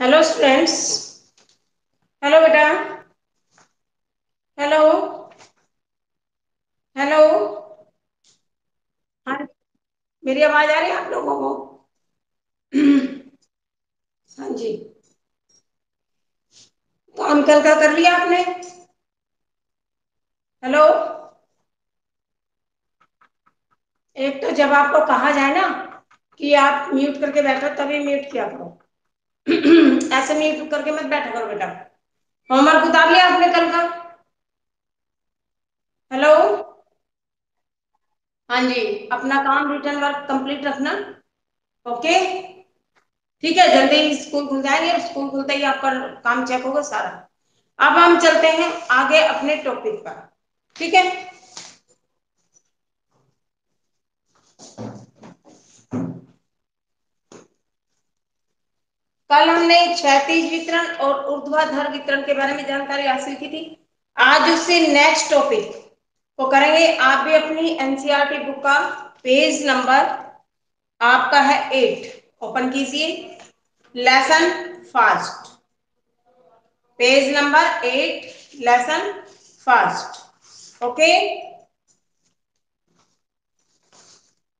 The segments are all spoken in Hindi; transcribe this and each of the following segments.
Hello students. हेलो बेटा। हेलो। हेलो। हाँ, मेरी आवाज आ रही है आप लोगों को? हाँ जी। काम कल का कर लिया आपने? हेलो। एक तो जब आपको कहा जाए ना कि आप म्यूट करके बैठो तभी म्यूट किया करो। ऐसे म्यूट करके मत बैठा करो बेटा। होमवर्क उतार लिया आपने कल का? हेलो। हाँ जी। अपना काम रिटर्न वर्क कंप्लीट रखना। ओके। ठीक है, जल्दी ही स्कूल खुल जाएंगे और स्कूल खुलते ही आपका काम चेक होगा सारा। अब हम चलते हैं आगे अपने टॉपिक पर। ठीक है। कल हमने क्षैतिज वितरण और ऊर्ध्वाधर वितरण के बारे में जानकारी हासिल की थी। आज उससे नेक्स्ट टॉपिक को करेंगे। आप भी अपनी एनसीईआरटी बुक का पेज नंबर आपका है 8 ओपन कीजिए। Lesson fast, page number 8, lesson fast. Okay,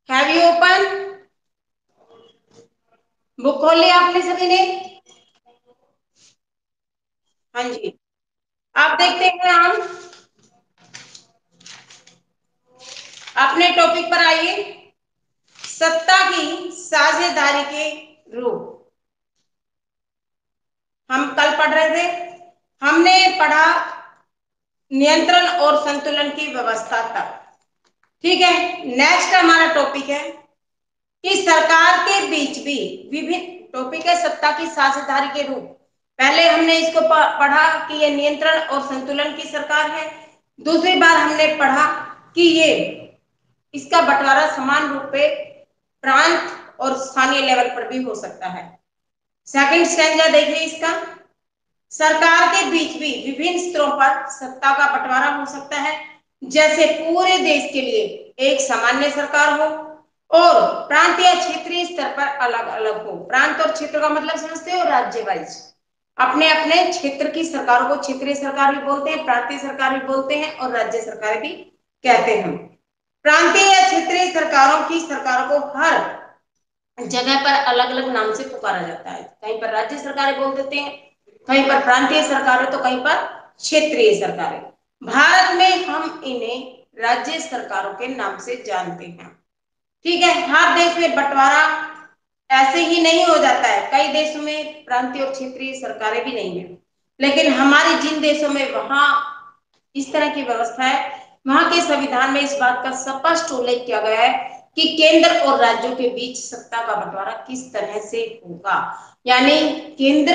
have you open? Book खोल लिया आपने सभी ने? हाँ जी। आप देखते हैं, हम अपने टॉपिक पर आइए। सत्ता की साझेदारी के रूप हम कल पढ़ रहे थे। हमने पढ़ा नियंत्रण और संतुलन की व्यवस्था तक। ठीक है। नेक्स्ट हमारा टॉपिक है कि सरकार के बीच भी विभिन्न, टॉपिक है सत्ता की साझेदारी के रूप। पहले हमने इसको पढ़ा कि ये नियंत्रण और संतुलन की सरकार है। दूसरी बार हमने पढ़ा कि ये इसका बंटवारा समान रूप पे प्रांत और स्थानीय लेवल पर भी हो सकता है। सेकंड स्टैंजा देखिए इसका। सरकार के बीच भी विभिन्न स्तरों पर सत्ता का बंटवारा हो सकता है, जैसे पूरे देश के लिए एक सामान्य सरकार हो और प्रांत या क्षेत्रीय स्तर पर अलग अलग हो। प्रांत और क्षेत्र का मतलब समझते हो? राज्य वाइज अपने अपने क्षेत्र की सरकारों को क्षेत्रीय सरकार भी बोलते हैं, प्रांतीय सरकार भी बोलते हैं और राज्य सरकार भी कहते हैं। प्रांतीय या क्षेत्रीय सरकारों को हर जगह पर अलग अलग नाम से पुकारा जाता है। कहीं पर राज्य सरकारें बोल देते हैं, कहीं पर प्रांतीय सरकारें, तो कहीं पर क्षेत्रीय सरकारें। भारत में हम इन्हें राज्य सरकारों के नाम से जानते हैं। ठीक है। हर देश में बंटवारा ऐसे ही नहीं हो जाता है। कई देशों में प्रांतीय और क्षेत्रीय सरकारें भी नहीं है, लेकिन हमारे जिन देशों में वहां इस तरह की व्यवस्था है, वहां के संविधान में इस बात का स्पष्ट उल्लेख किया गया है कि केंद्र और राज्यों के बीच सत्ता का बंटवारा किस तरह से होगा। यानी केंद्र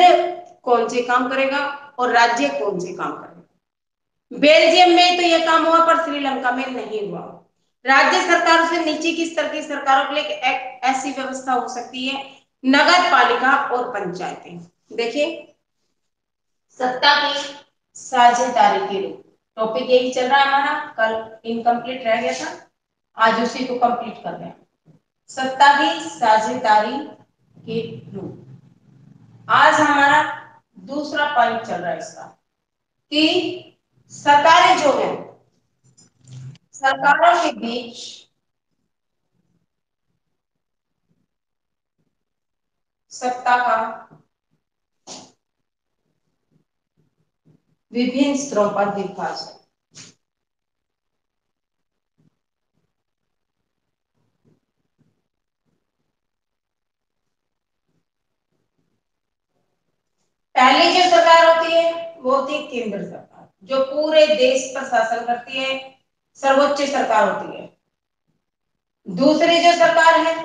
कौन से काम करेगा और राज्य कौन से काम करेगा। बेल्जियम में तो यह काम हुआ, पर श्रीलंका में नहीं हुआ। राज्य सरकारों से नीचे की स्तर की सरकारों के लिए एक ऐसी व्यवस्था हो सकती है नगर पालिका और पंचायतें। देखिए, सत्ता की साझेदारी के रूप टॉपिक यही चल रहा है हमारा। कल इनकम्प्लीट रह गया था, आज उसी को कंप्लीट कर रहे हैं। सत्ता की साझेदारी के रूप आज हमारा दूसरा पॉइंट चल रहा है इसका, कि सरकारें जो है, सरकारों के बीच सत्ता का विभिन्न स्तरों पर विभाजन। पहली जो सरकार होती है वो होती है केंद्र सरकार, जो पूरे देश पर शासन करती है, सर्वोच्च सरकार होती है। दूसरी जो सरकार है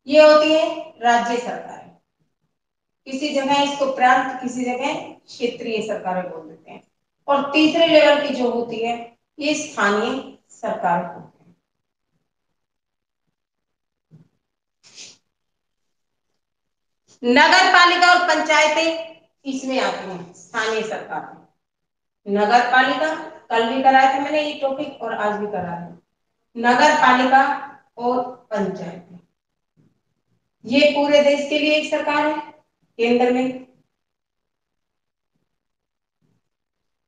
ये होती है राज्य सरकार। किसी जगह इसको प्रांत, किसी जगह क्षेत्रीय सरकारें बोल देते हैं। और तीसरे लेवल की जो होती है ये स्थानीय सरकार होती है। नगर पालिका और पंचायतें इसमें आती हैं, स्थानीय सरकार। नगर पालिका कल भी कराया था मैंने ये टॉपिक और आज भी करा है। नगर पालिका और पंचायत ये पूरे देश के लिए एक सरकार है केंद्र में,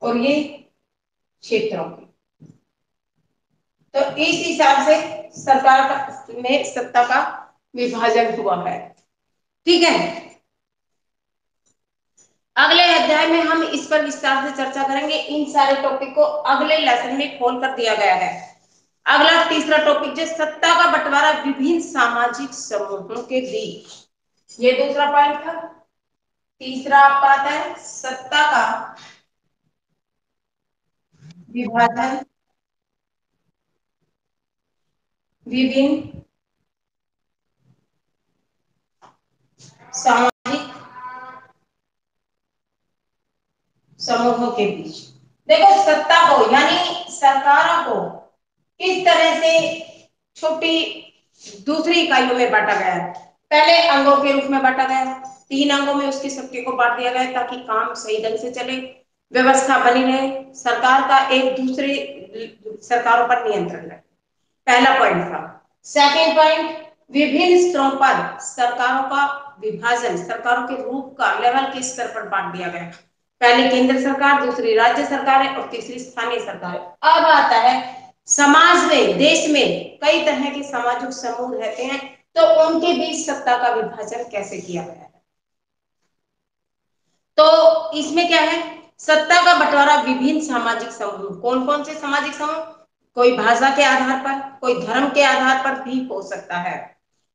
और ये क्षेत्रों की। तो इस हिसाब से सरकार का में सत्ता का विभाजन हुआ है। ठीक है, अगले अध्याय में हम इस पर विस्तार से चर्चा करेंगे। इन सारे टॉपिक को अगले लेसन में खोल कर दिया गया है। अगला तीसरा टॉपिक जो सत्ता का बंटवारा विभिन्न सामाजिक समूहों के बीच, ये दूसरा पॉइंट था। तीसरा आपका आता है सत्ता का विभाजन विभिन्न सामाजिक समूहों के बीच। देखो, सत्ता को यानी सरकारों को किस तरह से छोटी दूसरी इकाइयों में बांटा गया है। पहले अंगों के रूप में बांटा गया, 3 अंगों में उसकी शक्ति को बांट दिया गया ताकि काम सही ढंग से चले, व्यवस्था बनी रहे, सरकार का एक दूसरे सरकारों पर नियंत्रण रहे। पहला पॉइंट था। सेकंड पॉइंट, विभिन्न स्तरों पर सरकारों का विभाजन, सरकारों के रूप का लेवल के स्तर पर बांट दिया गया। पहली केंद्र सरकार, दूसरी राज्य सरकार है और तीसरी स्थानीय सरकार है। अब आता है समाज में, देश में कई तरह के सामाजिक समूह रहते हैं, तो उनके बीच सत्ता का विभाजन कैसे किया गया है। तो इसमें क्या है, सत्ता का बंटवारा विभिन्न सामाजिक समूह। कौन कौन से सामाजिक समूह? कोई भाषा के आधार पर, कोई धर्म के आधार पर भी हो सकता है।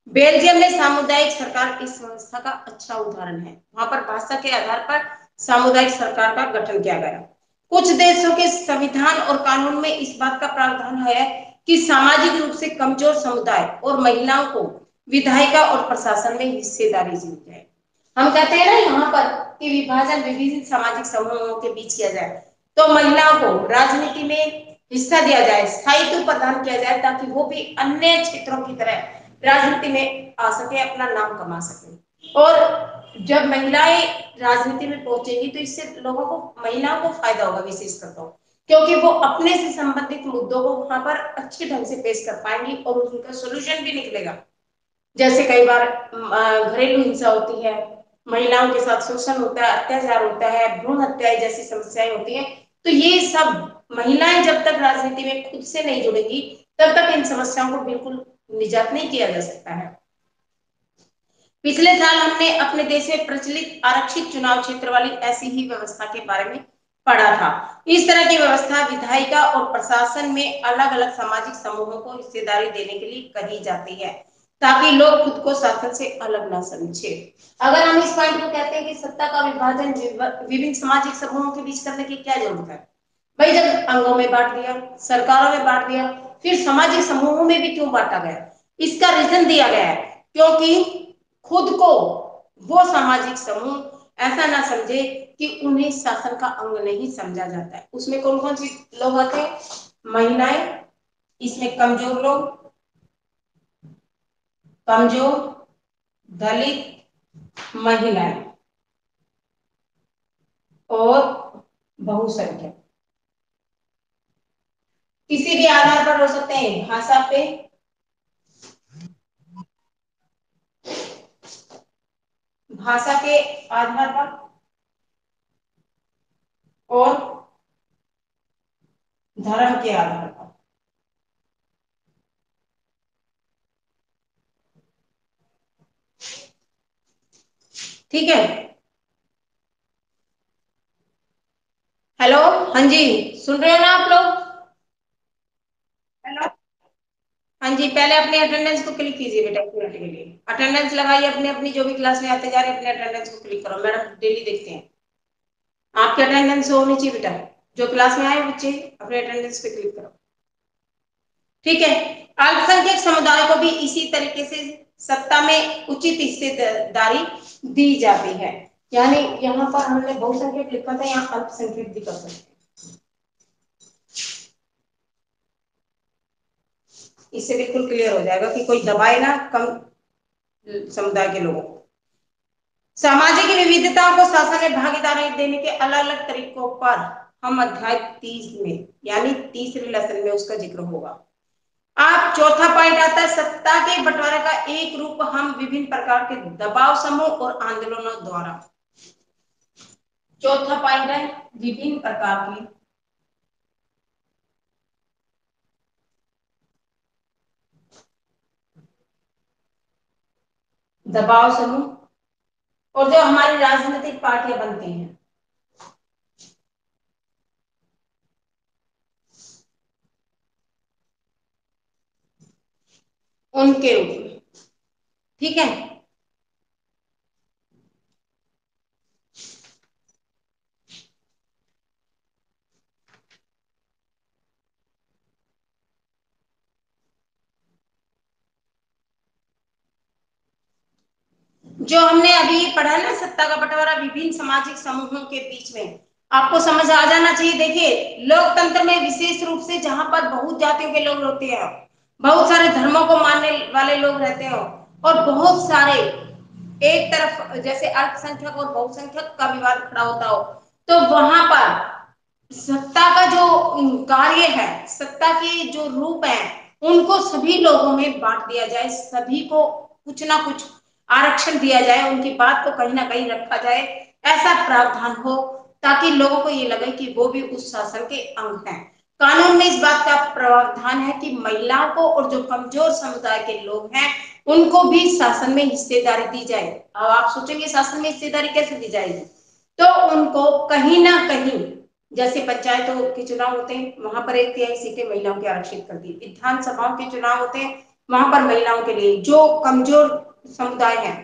बेल्जियम में सामुदायिक सरकार इस व्यवस्था का अच्छा उदाहरण है। वहां पर भाषा के आधार पर सामुदायिक सरकार का गठन किया गया। कुछ देशों के संविधान और कानून में इस बात का प्रावधान है कि सामाजिक रूप से कमजोर समुदाय और महिलाओं को विधायिका और प्रशासन में हिस्सेदारी दी जाए। हम कहते हैं ना यहाँ पर कि विभाजन विभिन्न सामाजिक समूहों के बीच किया जाए, तो महिलाओं को राजनीति में हिस्सा दिया जाए, स्थायित्व प्रदान किया जाए, ताकि वो भी अन्य क्षेत्रों की तरह राजनीति में आ सके, अपना नाम कमा सके। और जब महिलाएं राजनीति में पहुंचेगी तो इससे लोगों को, महिलाओं को फायदा होगा विशेषकर, तो क्योंकि वो अपने से संबंधित मुद्दों को वहां पर अच्छे ढंग से पेश कर पाएंगी और उनका सोल्यूशन भी निकलेगा। जैसे कई बार घरेलू हिंसा होती है, महिलाओं के साथ शोषण होता है, अत्याचार होता है, भ्रूण हत्याएं जैसी समस्याएं होती हैं, तो ये सब महिलाएं जब तक राजनीति में खुद से नहीं जुड़ेंगी तब तक इन समस्याओं को बिल्कुल निजात नहीं किया जा सकता है। पिछले साल हमने अपने देश में प्रचलित आरक्षित चुनाव क्षेत्र वाली ऐसी ही व्यवस्था के बारे में पढ़ा था। इस तरह की व्यवस्था विधायिका और प्रशासन में अलग अलग सामाजिक समूहों को हिस्सेदारी देने के लिए कही जाती है, ताकि लोग खुद को शासन से अलग ना समझे। अगर हम इस पॉइंट को कहते हैं कि सत्ता का विभाजन विभिन्न सामाजिक समूहों के बीच करने की क्या जरूरत है? भाई, जब अंगों में बांट दिया, सरकारों में बांट दिया, फिर सामाजिक समूहों में भी क्यों बांटा गया? इसका रीजन दिया गया है क्योंकि खुद को वो सामाजिक समूह ऐसा ना समझे कि उन्हें शासन का अंग नहीं समझा जाता है। उसमें कौन कौन से लोग आते हैं? महिलाएं, इसमें कमजोर लोग, कमजोर, दलित, महिलाएं और बहुसंख्यक। किसी भी आधार पर हो सकते हैं, भाषा पे, भाषा के आधार पर और धर्म के आधार पर। ठीक है, हेलो, हाँ जी, सुन रहे हो ना आप लोग? हेलो, हाँ जी, पहले अपने अटेंडेंस को क्लिक कीजिए बेटा, 1 मिनट के लिए अटेंडेंस लगाइए। अपने अपनी जो भी क्लास में आते जा रहे हैं अपने अटेंडेंस को क्लिक करो। मैडम डेली देखते हैं आपके अटेंडेंस होनी चाहिए बेटा। जो क्लास में आए बच्चे अपने अटेंडेंस पे क्लिक करो। ठीक है, अल्पसंख्यक समुदाय को भी इसी तरीके से सत्ता में उचित हिस्सेदारी दी जाती है। यानी यहाँ पर हमने बहुसंख्यक लिखा था, यहाँ अल्पसंख्यक भी कर सकते हैं। इससे बिल्कुल क्लियर हो जाएगा कि कोई दबाए ना कम समुदाय के लोगों को। सामाजिक विविधताओं को शासन में भागीदारी देने के अलग अलग तरीकों पर हम अध्याय 30 में यानी तीसरे लेसन में उसका जिक्र होगा। आप चौथा पॉइंट आता है सत्ता के बंटवारे का एक रूप हम विभिन्न प्रकार के दबाव समूह और आंदोलनों द्वारा। चौथा पॉइंट है विभिन्न प्रकार के दबाव समूह और जो हमारी राजनीतिक पार्टियां बनती हैं उनके रूप में। ठीक है, जो हमने अभी पढ़ा ना सत्ता का बंटवारा विभिन्न सामाजिक समूहों के बीच में, आपको समझ आ जाना चाहिए। देखिए, लोकतंत्र में विशेष रूप से जहां पर बहुत जातियों के लोग होते हैं, बहुत सारे धर्मों को मानने वाले लोग रहते हो और बहुत सारे एक तरफ जैसे अल्पसंख्यक और बहुसंख्यक का विवाद खड़ा होता हो, तो वहां पर सत्ता का जो कार्य है, सत्ता के जो रूप है, उनको सभी लोगों में बांट दिया जाए, सभी को कुछ ना कुछ आरक्षण दिया जाए, उनकी बात को कहीं ना कहीं रखा जाए, ऐसा प्रावधान हो ताकि लोगों को ये लगे कि वो भी उस शासन के अंग हैं। कानून में इस बात का प्रावधान है कि महिलाओं को और जो कमजोर समुदाय के लोग हैं उनको भी शासन में हिस्सेदारी दी जाए। अब आप सोचेंगे शासन में हिस्सेदारी कैसे दी जाएगी, तो उनको कहीं ना कहीं, जैसे पंचायतों के चुनाव होते हैं वहां पर 1/3 सीटें महिलाओं की आरक्षित कर दी, विधानसभाओं के चुनाव होते हैं वहां पर महिलाओं के लिए, जो कमजोर समुदाय हैं,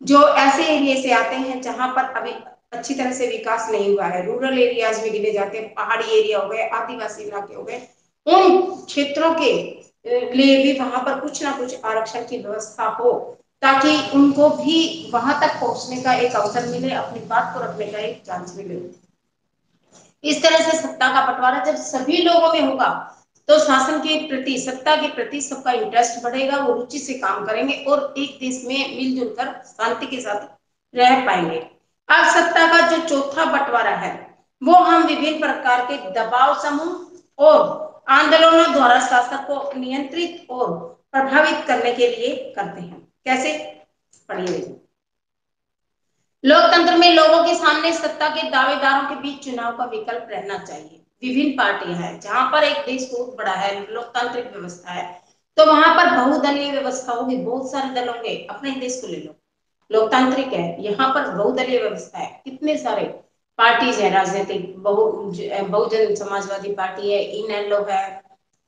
जो ऐसे एरिया से आते हैं जहां पर अभी अच्छी तरह से विकास नहीं हुआ है, रूरल एरियाज में गिने जाते हैं, पहाड़ी एरिया हो गए, आदिवासी इलाके हो गए, उन क्षेत्रों के लिए भी वहां पर कुछ ना कुछ आरक्षण की व्यवस्था हो ताकि उनको भी वहां तक पहुंचने का एक अवसर मिले, अपनी बात को रखने का एक चांस मिले। इस तरह से सत्ता का बंटवारा जब सभी लोगों में होगा तो शासन के प्रति, सत्ता के प्रति सबका इंटरेस्ट बढ़ेगा, वो रुचि से काम करेंगे और एक देश में मिलजुल कर शांति के साथ रह पाएंगे। अब सत्ता का जो चौथा बंटवारा है वो हम विभिन्न प्रकार के दबाव समूह और आंदोलनों द्वारा शासन को नियंत्रित और प्रभावित करने के लिए करते हैं। कैसे, पढ़िए। लोकतंत्र में लोगों के सामने सत्ता के दावेदारों के बीच चुनाव का विकल्प रहना चाहिए। विभिन्न पार्टियां हैं, जहां पर एक देश बहुत बड़ा है, लोकतांत्रिक व्यवस्था है, तो वहां पर बहुदलीय व्यवस्था होगी, बहुत सारे दल होंगे। अपने देश को ले लो, लोकतांत्रिक है, यहाँ पर बहुदलीय व्यवस्था है, कितने सारे पार्टीज है राजनीतिक, बहुजन समाजवादी पार्टी है, इनेलो है,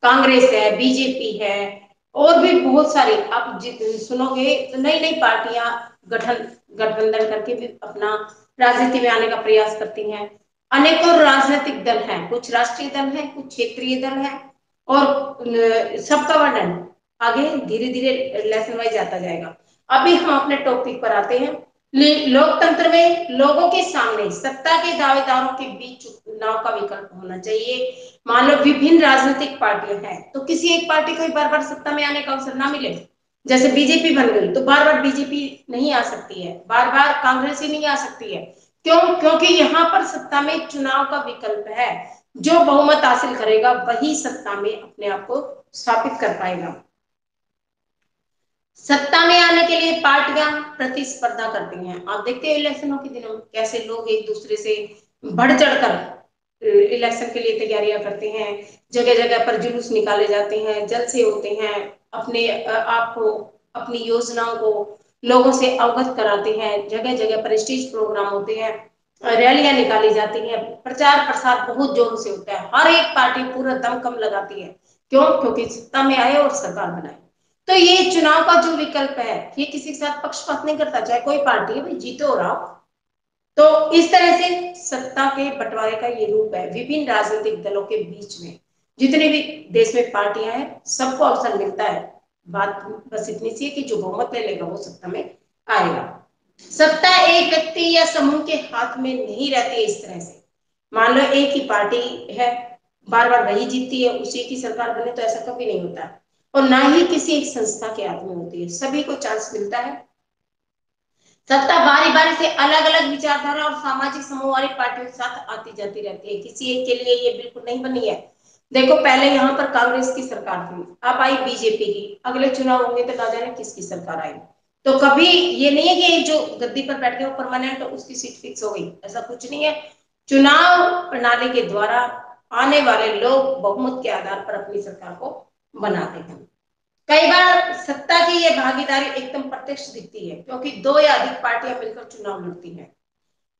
कांग्रेस है, बीजेपी है, और भी बहुत सारी आप सुनोगे तो नई नई पार्टियां गठन गठबंधन करके भी अपना राजनीति में आने का प्रयास करती हैं। अनेकों राजनीतिक दल हैं, कुछ राष्ट्रीय दल हैं, कुछ क्षेत्रीय दल हैं, और सबका वर्णन आगे धीरे धीरे लेसन वाइज आता जाएगा। अभी हम अपने टॉपिक पर आते हैं। लोकतंत्र में लोगों के सामने सत्ता के दावेदारों के बीच चुनाव का विकल्प होना चाहिए। मान लो विभिन्न राजनीतिक पार्टियां हैं, तो किसी एक पार्टी को बार बार सत्ता में आने का अवसर ना मिले, जैसे बीजेपी बन गई तो बार बार बीजेपी नहीं आ सकती है, बार बार कांग्रेस ही नहीं आ सकती है। क्यों? क्योंकि यहाँ पर सत्ता में चुनाव का विकल्प है, जो बहुमत हासिल करेगा वही सत्ता में अपने आप को स्थापित कर पाएगा। सत्ता में आने के लिए पार्टियां प्रतिस्पर्धा करती हैं। आप देखते हैं इलेक्शनों के दिनों में कैसे लोग एक दूसरे से बढ़ चढ़कर इलेक्शन के लिए तैयारियां करते हैं, जगह जगह पर जुलूस निकाले जाते हैं, जलसे होते हैं, अपने आप को, अपनी योजनाओं को लोगों से अवगत कराते हैं, जगह जगह पर स्टेज प्रोग्राम होते हैं, रैलियां निकाली जाती हैं, प्रचार प्रसार बहुत जोरों से होता है, हर एक पार्टी पूरा दमखम लगाती है। क्यों? क्योंकि सत्ता में आए और सरकार बनाए। तो ये चुनाव का जो विकल्प है ये किसी के साथ पक्षपात नहीं करता, चाहे कोई पार्टी है, भाई जीते हो रहा हो। तो इस तरह से सत्ता के बंटवारे का ये रूप है। विभिन्न राजनीतिक दलों के बीच में जितने भी देश में पार्टियां हैं सबको अवसर मिलता है। बात बस इतनी सी है कि जो बहुमत ले लेगा वो सत्ता में आएगा। सत्ता एक व्यक्ति या समूह के हाथ में नहीं रहती है इस तरह से। मान लो एक ही पार्टी है, बार बार वही जीतती है, उसी की सरकार बने, तो ऐसा कभी नहीं होता। और ना ही किसी एक संस्था के हाथ में होती है, सभी को चांस मिलता है। सत्ता बारी बारी से अलग अलग विचारधारा और सामाजिक समूह वाली पार्टियों के साथ आती जाती रहती है, किसी एक के लिए ये बिल्कुल नहीं बनी है। देखो, पहले यहाँ पर कांग्रेस की सरकार थी, अब आई बीजेपी की, अगले चुनाव होंगे तो ना जाने किसकी सरकार आएगी। तो कभी ये नहीं है कि एक जो गद्दी पर बैठ गया वो परमानेंट उसकी सीट फिक्स हो गई, ऐसा कुछ नहीं है। चुनाव प्रणाली के द्वारा आने वाले लोग बहुमत के आधार पर अपनी सरकार को बनाते हैं। कई बार सत्ता की ये भागीदारी एकदम प्रत्यक्ष दिखती है, क्योंकि दो या अधिक पार्टियां मिलकर चुनाव लड़ती हैं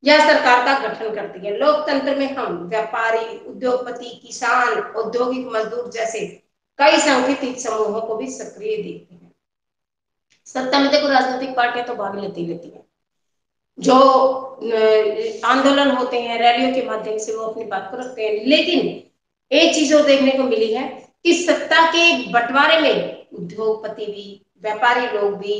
या सरकार का गठन करती है। लोकतंत्र में हम व्यापारी, उद्योगपति, किसान, औद्योगिक मजदूर जैसे कई सांकेतिक समूहों को भी सक्रिय देखते हैं। सत्ता में देखो राजनीतिक पार्टियां तो भाग लेती है, जो आंदोलन होते हैं, रैलियों के माध्यम से वो अपनी बात को रखते हैं। लेकिन एक चीज और देखने को मिली है कि सत्ता के बंटवारे में उद्योगपति भी, व्यापारी लोग भी,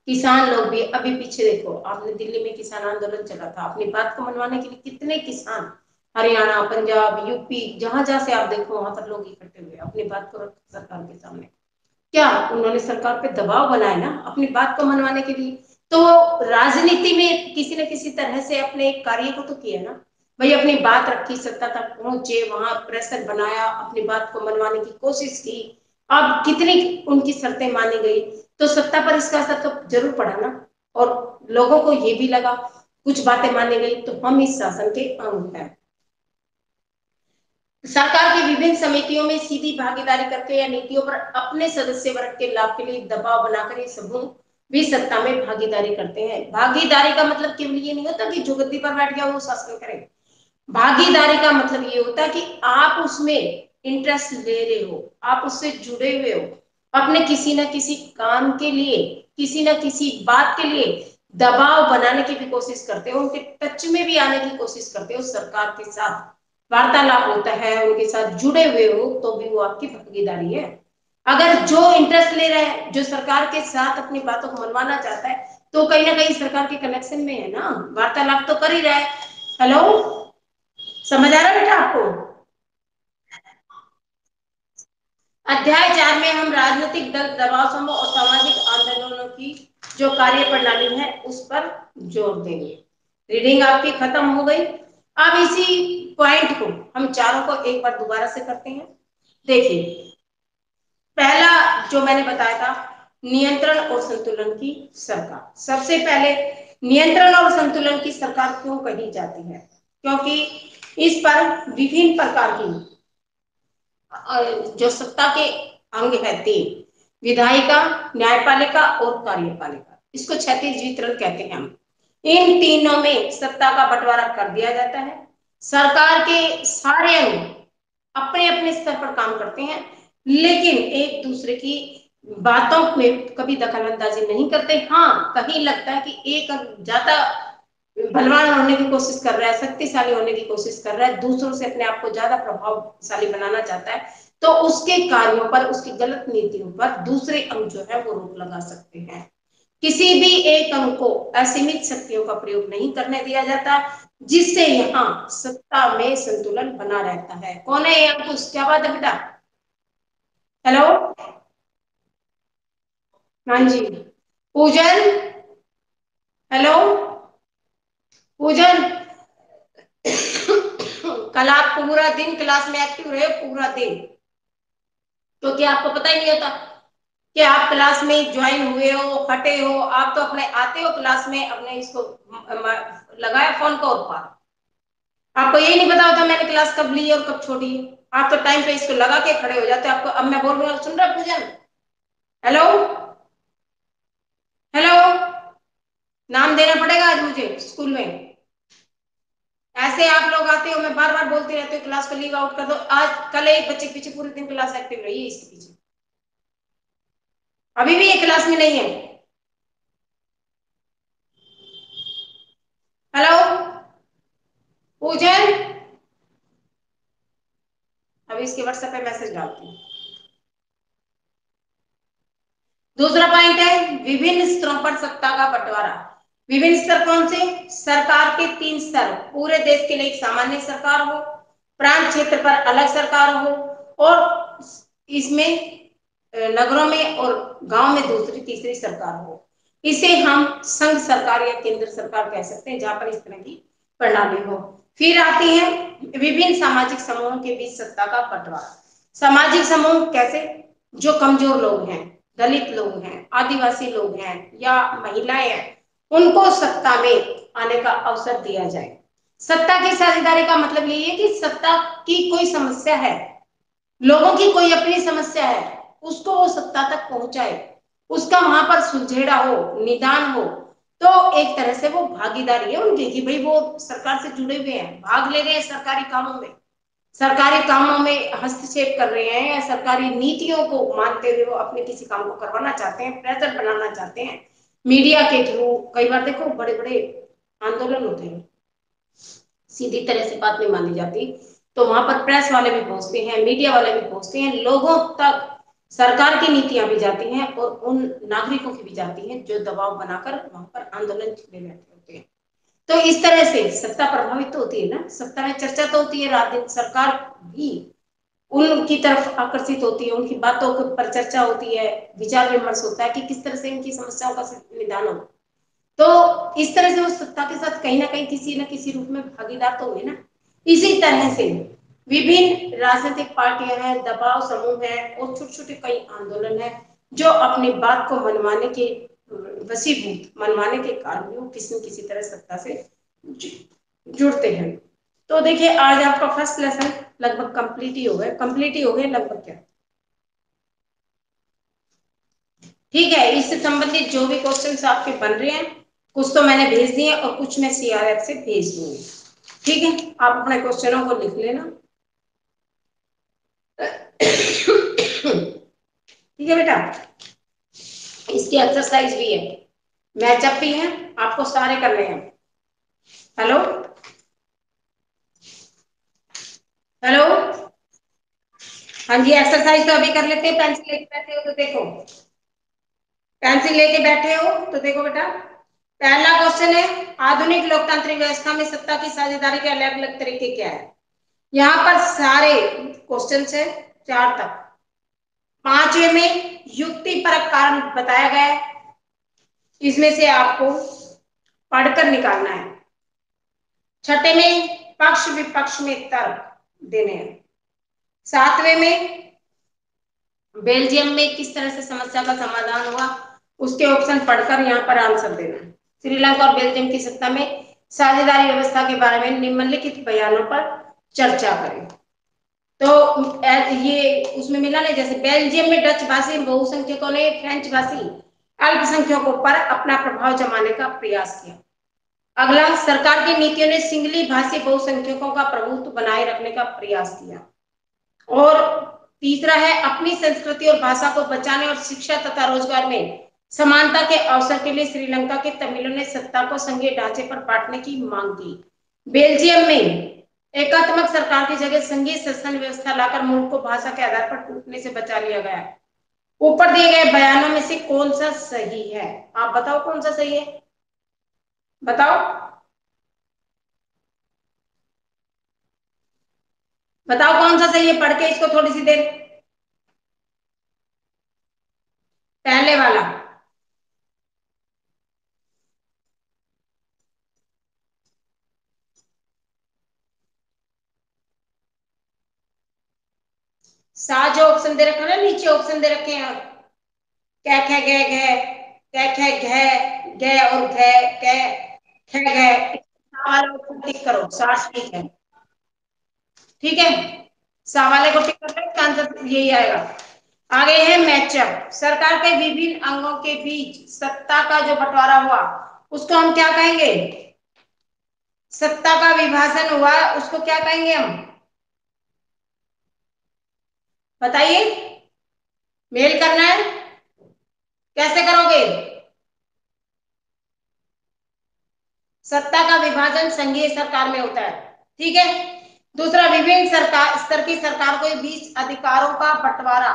किसान लोग भी अभी पीछे देखो। आपने दिल्ली में किसान आंदोलन चला था, अपनी बात को मनवाने के लिए कितने किसान हरियाणा, पंजाब, यूपी, जहां जहां से आप देखो वहां पर लोग इकट्ठे हुए अपनी बात को रख सरकार के सामने। क्या उन्होंने सरकार पे दबाव बनाया ना अपनी बात को मनवाने के लिए। तो राजनीति में किसी न किसी तरह से अपने कार्य को तो किया ना भाई, अपनी बात रखी, सत्ता तक पहुंचे, वहां प्रेशर बनाया, अपनी बात को मनवाने की कोशिश की। अब कितनी उनकी शर्तें मानी गई, तो सत्ता पर इसका असर तो जरूर पड़ा ना। और लोगों को ये भी लगा कुछ बातें मानी गई तो हम इस शासन के अंग हैं। सरकार की विभिन्न समितियों में सीधी भागीदारी करके या नीतियों पर अपने सदस्य वर्ग के लाभ के लिए दबाव बनाकर ये समूह भी सत्ता में भागीदारी करते हैं। भागीदारी का मतलब केवल ये नहीं होता कि जो गद्दी पर बैठ गया वो शासन करे। भागीदारी का मतलब ये होता है कि आप उसमें इंटरेस्ट ले रहे हो, आप उससे जुड़े हुए हो, अपने किसी ना किसी काम के लिए, किसी ना किसी बात के लिए दबाव बनाने की भी कोशिश करते हो, उनके टच में भी आने की कोशिश करते हो, सरकार के साथ वार्तालाप होता है, उनके साथ जुड़े हुए हो, तो भी वो आपकी भागीदारी है। अगर जो इंटरेस्ट ले रहा है, जो सरकार के साथ अपनी बातों को मनवाना चाहता है, तो कहीं ना कहीं सरकार के कनेक्शन में है ना, वार्तालाप तो कर ही रहा है। हेलो, समझ आ रहा है बेटा आपको? अध्याय 4 में हम राजनीतिक दल, दबाव समूह और सामाजिक आंदोलनों की जो कार्य प्रणाली है उस पर जोर देंगे। रीडिंग आपकी खत्म हो गई। अब इसी पॉइंट को हम चारों को एक बार दोबारा से करते हैं। देखिए, पहला जो मैंने बताया था, नियंत्रण और संतुलन की सरकार। सबसे पहले नियंत्रण और संतुलन की सरकार क्यों कही जाती है? क्योंकि इस पर विभिन्न प्रकार की जो सत्ता के अंग है तीन, विधायिका, न्यायपालिका और कार्यपालिका, इसको क्षैतिज वितरण कहते हैं हम। इन तीनों में सत्ता का बंटवारा कर दिया जाता है। सरकार के सारे अंग अपने अपने स्तर पर काम करते हैं, लेकिन एक दूसरे की बातों में कभी दखल अंदाजी नहीं करते। हाँ, कहीं लगता है कि एक ज्यादा बलवान होने की कोशिश कर रहा है, शक्तिशाली होने की कोशिश कर रहा है, दूसरों से अपने आप को ज्यादा प्रभावशाली बनाना चाहता है, तो उसके कार्यों पर, उसकी गलत नीतियों पर दूसरे अंग जो है वो रोक लगा सकते हैं। किसी भी एक अंग को असीमित शक्तियों का प्रयोग नहीं करने दिया जाता, जिससे यहाँ सत्ता में संतुलन बना रहता है। कौन है ये अंकुश? क्या बात है बेटा? हेलो, हाँ जी। पूजन, हेलो पूजन। कल आप पूरा दिन क्लास में एक्टिव रहे, पूरा दिन, क्योंकि आपको पता ही नहीं होता कि आप क्लास में ज्वाइन हुए हो, हटे हो। आप तो अपने आते हो क्लास में, अपने इसको लगाया फोन को और पार। आपको यही नहीं पता होता मैंने क्लास कब ली और कब छोड़ी है। आप तो टाइम पे इसको लगा के खड़े हो जाते हो। आपको अब मैं बोल रही हूँ, सुन रहा पूजन? हेलो, हेलो, नाम देना पड़ेगा आज मुझे स्कूल में। ऐसे आप लोग आते हो, मैं बार बार बोलती रहती हूँ क्लास को लीव आउट कर दो। आज कल एक बच्चे के पीछे पूरे दिन क्लास एक्टिव रही है, इसके पीछे अभी भी ये क्लास में नहीं है। हेलो पूजन, अभी इसके व्हाट्सएप पे मैसेज डालती हूँ। दूसरा पॉइंट है विभिन्न स्तरों पर सत्ता का बंटवारा। विभिन्न स्तर कौन से? सरकार के तीन स्तर, पूरे देश के लिए एक सामान्य सरकार हो, प्रांत क्षेत्र पर अलग सरकार हो, और इसमें नगरों में और गांव में दूसरी तीसरी सरकार हो। इसे हम संघ सरकार या केंद्र सरकार कह सकते हैं, जहां पर इस तरह की प्रणाली हो। फिर आती है विभिन्न सामाजिक समूहों के बीच सत्ता का बंटवारा। सामाजिक समूह कैसे? जो कमजोर लोग हैं, दलित लोग हैं, आदिवासी लोग हैं या महिलाएं हैं, उनको सत्ता में आने का अवसर दिया जाए। सत्ता की साझेदारी का मतलब यही है कि सत्ता की कोई समस्या है, लोगों की कोई अपनी समस्या है, उसको वो सत्ता तक पहुंचाए, उसका वहां पर सुलझेड़ा हो, निदान हो। तो एक तरह से वो भागीदारी है उनकी कि भाई वो सरकार से जुड़े हुए हैं, भाग ले रहे हैं सरकारी कामों में, सरकारी कामों में हस्तक्षेप कर रहे हैं, या सरकारी नीतियों को मानते हुए वो अपने किसी काम को करवाना चाहते हैं, प्रेजेंट बनाना चाहते हैं मीडिया के थ्रू। कई बार देखो बड़े बड़े आंदोलन होते हैं, सीधी तरह से बात नहीं मानी जाती, तो वहां पर प्रेस वाले भी पहुंचते हैं, मीडिया वाले भी पहुंचते हैं, लोगों तक सरकार की नीतियां भी जाती हैं और उन नागरिकों की भी जाती हैं जो दबाव बनाकर वहां पर आंदोलन छेड़े बैठे होते हैं। तो इस तरह से सत्ता प्रभावित तो होती है ना, सत्ता में चर्चा तो होती है, रात दिन सरकार भी उनकी तरफ आकर्षित होती है, उनकी बातों पर चर्चा होती है, विचार विमर्श होता है कि किस तरह से इनकी समस्याओं का निदान हो। तो इस तरह से वो सत्ता के साथ कहीं ना कहीं किसी न किसी रूप में भागीदार तो हुए ना। इसी तरह से विभिन्न राजनीतिक पार्टियां हैं, दबाव समूह है और छोटे छोटे कई आंदोलन है जो अपनी बात को मनवाने के वशीभूत मनवाने के कारण भी वो किसी न किसी तरह सत्ता से जुड़ते हैं। तो देखिए आज आपका फर्स्ट लेसन लगभग कंप्लीट ही हो गए, कंप्लीट ही हो गए लगभग क्या, ठीक है। इससे संबंधित जो भी क्वेश्चंस आपके बन रहे हैं, कुछ तो मैंने भेज दिए और कुछ मैं सीआरएफ से भेज दूंगी, ठीक है। आप अपने क्वेश्चनों को लिख लेना, ठीक है बेटा। इसकी एक्सरसाइज भी है, मैचअप भी है, आपको सारे करने हैं। हेलो हेलो, हाँ जी एक्सरसाइज तो अभी कर लेते हैं। पेंसिल लेके बैठे हो तो देखो, पेंसिल लेके बैठे हो तो देखो बेटा, पहला क्वेश्चन है आधुनिक लोकतांत्रिक व्यवस्था में सत्ता की साझेदारी के अलग अलग तरीके क्या है। यहाँ पर सारे क्वेश्चन है 4 तक। 5वें में युक्ति परक कारण बताया गया है, इसमें से आपको पढ़कर निकालना है। 6ठे में पक्ष विपक्ष में तर्क देने हैं। 7वें में बेल्जियम में किस तरह से समस्या का समाधान हुआ, उसके ऑप्शन पढ़कर यहाँ पर आंसर देना है। श्रीलंका और बेल्जियम की सत्ता में साझेदारी व्यवस्था के बारे में निम्नलिखित बयानों पर चर्चा करें। तो ये उसमें मिला नहीं, जैसे बेल्जियम में डच भाषी बहुसंख्यकों ने फ्रेंच भाषी अल्पसंख्यकों पर अपना प्रभाव जमाने का प्रयास किया। अगला, सरकार की नीतियों ने सिंगली भाषी बहुसंख्यकों का प्रभुत्व बनाए रखने का प्रयास किया। और तीसरा है अपनी संस्कृति और भाषा को बचाने और शिक्षा तथा रोजगार में समानता के अवसर के लिए श्रीलंका के तमिलों ने सत्ता को संघीय ढांचे पर बांटने की मांग की। बेल्जियम में एकात्मक सरकार की जगह संघीय शासन व्यवस्था लाकर मुल्क को भाषा के आधार पर टूटने से बचा लिया गया। ऊपर दिए गए बयानों में से कौन सा सही है, आप बताओ कौन सा सही है, बताओ बताओ कौन सा सही है, पढ़ के इसको थोड़ी सी देर। पहले वाला, सा जो ऑप्शन दे रखा है ना, नीचे ऑप्शन दे रखे हैं, कै खे गै घै, कै खे घै, गै और घै कै खे गै, वाले को टिक करो, सास ठीक है, ठीक है। सा वाले को टिक करो, इसका आंसर यही आएगा। आगे है मैचअप, सरकार के विभिन्न अंगों के बीच सत्ता का जो बंटवारा हुआ उसको हम क्या कहेंगे, सत्ता का विभाजन हुआ उसको क्या कहेंगे हम, बताइए। मेल करना है, कैसे करोगे, सत्ता का विभाजन संघीय सरकार में होता है, ठीक है। दूसरा, विभिन्न सरकार स्तर की सरकार के बीच अधिकारों का बंटवारा,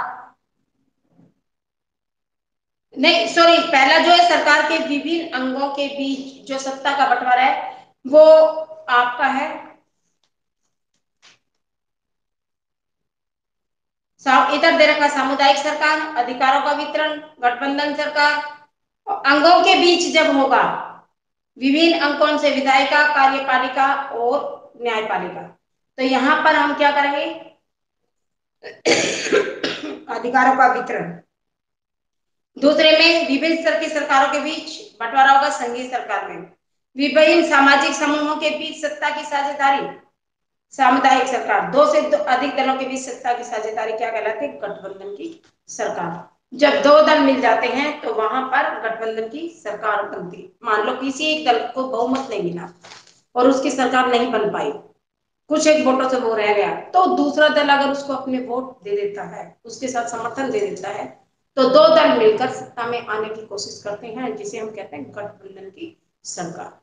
नहीं सॉरी, पहला जो है सरकार के विभिन्न अंगों के बीच जो सत्ता का बंटवारा है वो आपका है इधर दे रखा सामुदायिक सरकार, अधिकारों का वितरण, गठबंधन सरकार। अंगों के बीच जब होगा, विभिन्न अंकों से विधायिका, कार्यपालिका और न्यायपालिका, तो यहां पर हम क्या करेंगे, अधिकारों का वितरण। दूसरे में विभिन्न स्तर की सरकारों के बीच बंटवारा होगा संघीय सरकार में। विभिन्न सामाजिक समूहों के बीच सत्ता की साझेदारी सामुदायिक सरकार। दो से अधिक दलों के बीच सत्ता की साझेदारी क्या कहलाती है? गठबंधन की सरकार। जब दो दल मिल जाते हैं तो वहां पर गठबंधन की सरकार बनती। मान लो किसी एक दल को बहुमत नहीं मिला और उसकी सरकार नहीं बन पाई, कुछ एक वोटों से वो रह गया, तो दूसरा दल अगर उसको अपने वोट दे देता है, उसके साथ समर्थन दे देता है, तो दो दल मिलकर सत्ता में आने की कोशिश करते हैं, जिसे हम कहते हैं गठबंधन की सरकार।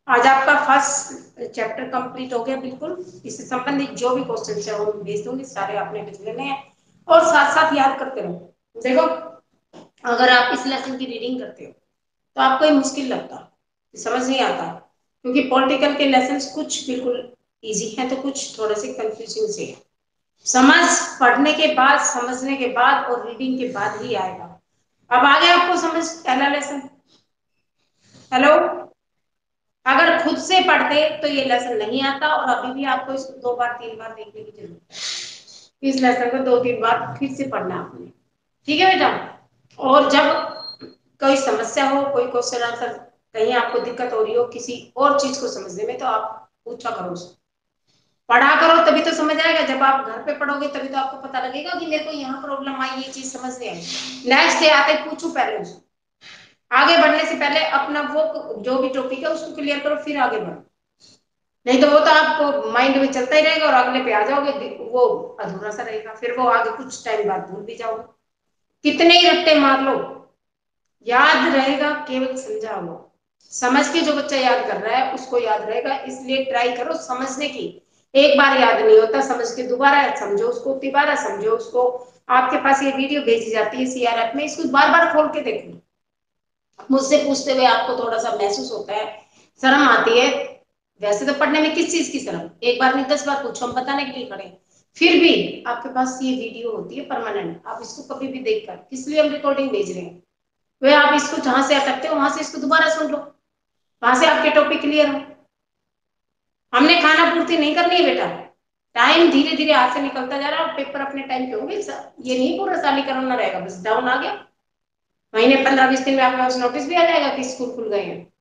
आज आपका फर्स्ट चैप्टर कंप्लीट हो गया बिल्कुल। इससे संबंधित जो भी क्वेश्चन है वो भेज दूंगी, सारे आपने लिख लेने हैं और साथ साथ याद करते रहो। देखो, अगर आप इस लेसन की रीडिंग करते हो तो आपको ये मुश्किल लगता, समझ नहीं आता, क्योंकि पॉलिटिकल के लेसन कुछ बिल्कुल इजी है तो कुछ थोड़े से कंफ्यूजिंग से है। समझ पढ़ने के बाद, समझने के बाद और रीडिंग के बाद ही आएगा। अब आगे आपको समझ पहला लेसन। हेलो, अगर खुद से पढ़ते तो ये लेसन नहीं आता और अभी भी आपको इसको 2 बार 3 बार देखने की जरूरत है। इस लेसन को 2-3 बार फिर से पढ़ना आपने, ठीक है बेटा? और जब कोई समस्या हो, कोई क्वेश्चन आंसर कहीं आपको दिक्कत हो रही हो किसी और चीज को समझने में, तो आप पूछा करो उसको, पढ़ा करो, तभी तो समझ आएगा। जब आप घर पे पढ़ोगे तभी तो आपको पता लगेगा कि मेरे को यहाँ प्रॉब्लम आई, ये चीज समझ नहीं आई। नेक्स्ट डे आते पूछो पहले उसको, आगे बढ़ने से पहले अपना वो जो भी टॉपिक है उसको क्लियर करो, फिर आगे बढ़ो। नहीं तो वो तो आपको माइंड में चलता ही रहेगा और अगले पे आ जाओगे, वो अधूरा सा रहेगा, फिर वो आगे कुछ टाइम बाद भूल भी जाओगे। कितने ही रट्टे मार लो, याद रहेगा केवल समझा हुआ। समझ के जो बच्चा याद कर रहा है उसको याद रहेगा, इसलिए ट्राई करो समझने की। एक बार याद नहीं होता, समझ के दोबारा समझो उसको, तिबारा समझो उसको। आपके पास ये वीडियो भेजी जाती है सीआरएफ में, इसको बार बार खोल के देखो। मुझसे पूछते हुए आपको थोड़ा सा महसूस होता है, शर्म आती है। वैसे तो पढ़ने में किस चीज की शर्म, एक बार नहीं 10 बार पूछो, हम बताने के लिए खड़े हैं। फिर भी आपके पास ये वीडियो होती है परमानेंट, आप इसको कभी भी देखकर, किस लिए हम रिकॉर्डिंग भेज रहे हैं, वे आप इसको जहां से अटकते हो वहां से इसको दोबारा सुन लो, वहां से आपके टॉपिक क्लियर हो। हमने खाना पूर्ति नहीं करनी है बेटा, टाइम धीरे धीरे हाथ से निकलता जा रहा है और पेपर अपने टाइम पे होंगे। ये नहीं पूरा साल ही करना रहेगा, बस डाउन आ गया, महीने 15-20 दिन में आपके पास नोटिस भी आ जाएगा कि स्कूल खुल गए हैं।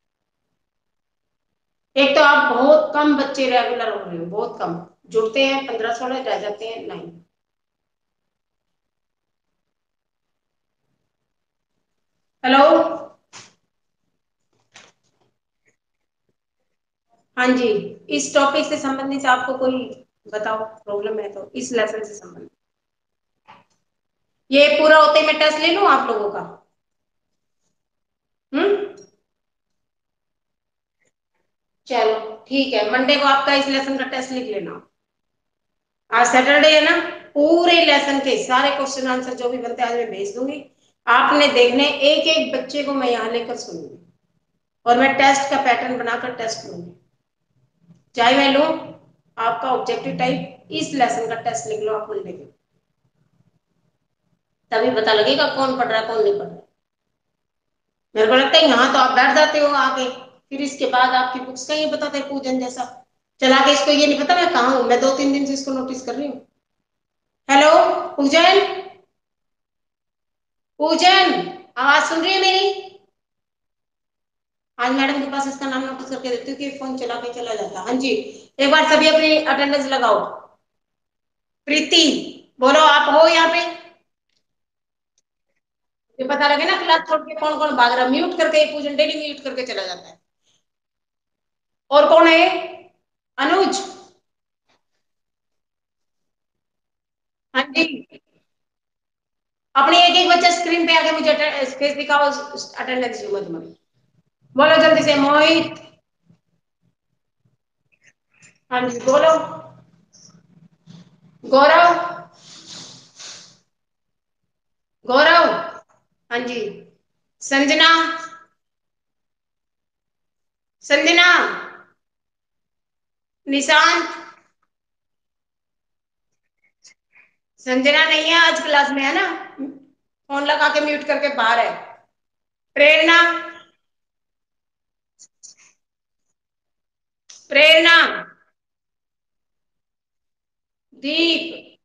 एक तो आप बहुत कम बच्चे रेगुलर हो रहे हो, बहुत कम जुड़ते हैं, 15-16 रह जाते हैं, नहीं। हेलो, हाँ जी, इस टॉपिक से संबंधित आपको कोई बताओ प्रॉब्लम है तो, इस लेसन से संबंधित। ये पूरा होते ही मैं टेस्ट ले लूं आप लोगों का? हम्म, चलो ठीक है, मंडे को आपका इस लेसन का टेस्ट लिख लेना। आज सैटरडे है ना, पूरे लेसन के सारे क्वेश्चन आंसर जो भी बनते हैं आज मैं भेज दूंगी। आपने देखने, एक एक बच्चे को मैं यहाँ लेकर सुनूंगी और मैं टेस्ट का पैटर्न बनाकर टेस्ट लूंगी। चाहे मैं लूं आपका ऑब्जेक्टिव टाइप, इस लेसन का टेस्ट लिख लो आप मंडे के, तभी पता लगेगा कौन पढ़ रहा है कौन नहीं पढ़ रहा। मेरे को लगता है यहाँ तो आप बैठ जाते हो आके, फिर इसके बाद आपकी बुक्स का ये बताते हैं पूजन जैसा, चला के इसको ये नहीं पता मैं कहाँ हूँ, मैं 2-3 दिन से इसको नोटिस कर रही हूँ। हेलो पूजन, पूजन, आवाज सुन रही है मेरी? आज मैडम के पास इसका नाम नोटिस करके देती हूँ कि फोन चला के चला जाता। हाँ जी, एक बार सभी अपनी अटेंडेंस लगाओ। प्रीति, बोलो आप हो यहाँ पे? ये पता लगे ना क्लास छोड़ के कौन कौन भाग रहा, म्यूट करके, पूजन डेली म्यूट करके चला जाता है। और कौन है? अनुज, हाँ जी, अपनी एक एक बच्चा स्क्रीन पे आके मुझे फेस दिखाओ, अटेंडेंस दूंगा तुम्हारी। बोलो जल्दी से, मोहित, हाँ जी बोलो, गौरव, गौरव, हाँ जी, संजना, संजना, निशांत, संजना नहीं है आज क्लास में है ना, फोन लगा के म्यूट करके बाहर है। प्रेरणा, प्रेरणा, दीप,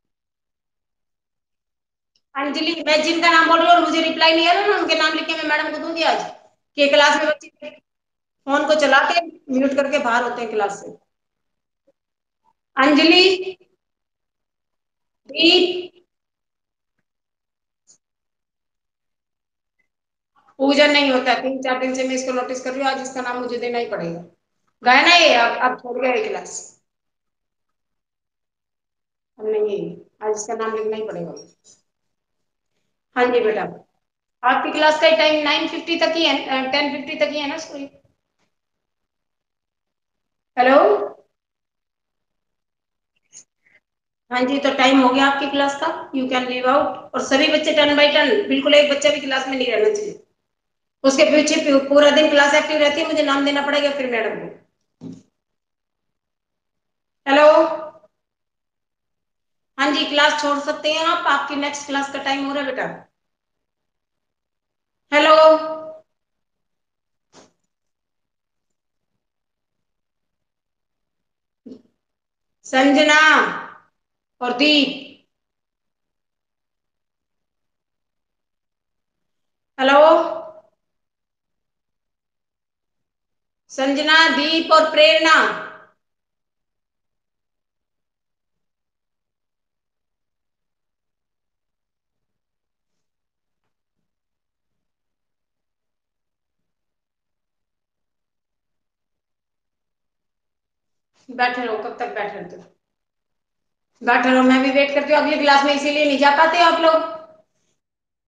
अंजलि, मैं जिनका नाम बोल रही हूँ और मुझे रिप्लाई नहीं आ रहा ना, उनके नाम लिख के मैं मैडम को दूंगी आज, कि क्लास में बच्चे फोन को चला के म्यूट करके बाहर होते हैं क्लास से। अंजलि, दीप, पूजा नहीं होता, 3-4 दिन से मैं इसको नोटिस कर रही हूँ, आज इसका नाम मुझे देना ही पड़ेगा। गया ना ये, अब छोड़ गया ये क्लास। अब नहीं, आज इसका नाम लिखना ही पड़ेगा। हाँ जी बेटा, आपकी क्लास का टाइम 9:50 तक ही है, 10:50 तक ही है ना सॉरी। हेलो। हाँ जी, तो टाइम हो गया आपकी क्लास का, यू कैन लीव आउट। और सभी बच्चे 10/10, बिल्कुल एक बच्चा भी क्लास में नहीं रहना चाहिए। उसके पीछे पूरा दिन क्लास एक्टिव रहती है, मुझे नाम देना पड़ेगा फिर मैडम को। हेलो। हाँ जी, क्लास छोड़ सकते हैं आप, आपकी नेक्स्ट क्लास का टाइम हो रहा है बेटा। हेलो। संजना और दीप। हेलो। संजना, दीप और प्रेरणा। बैठे रहो, कब तक बैठे रहो, बैठे रहो, मैं भी वेट करती हूँ अगली क्लास में, इसीलिए नहीं जा पाते आप लोग।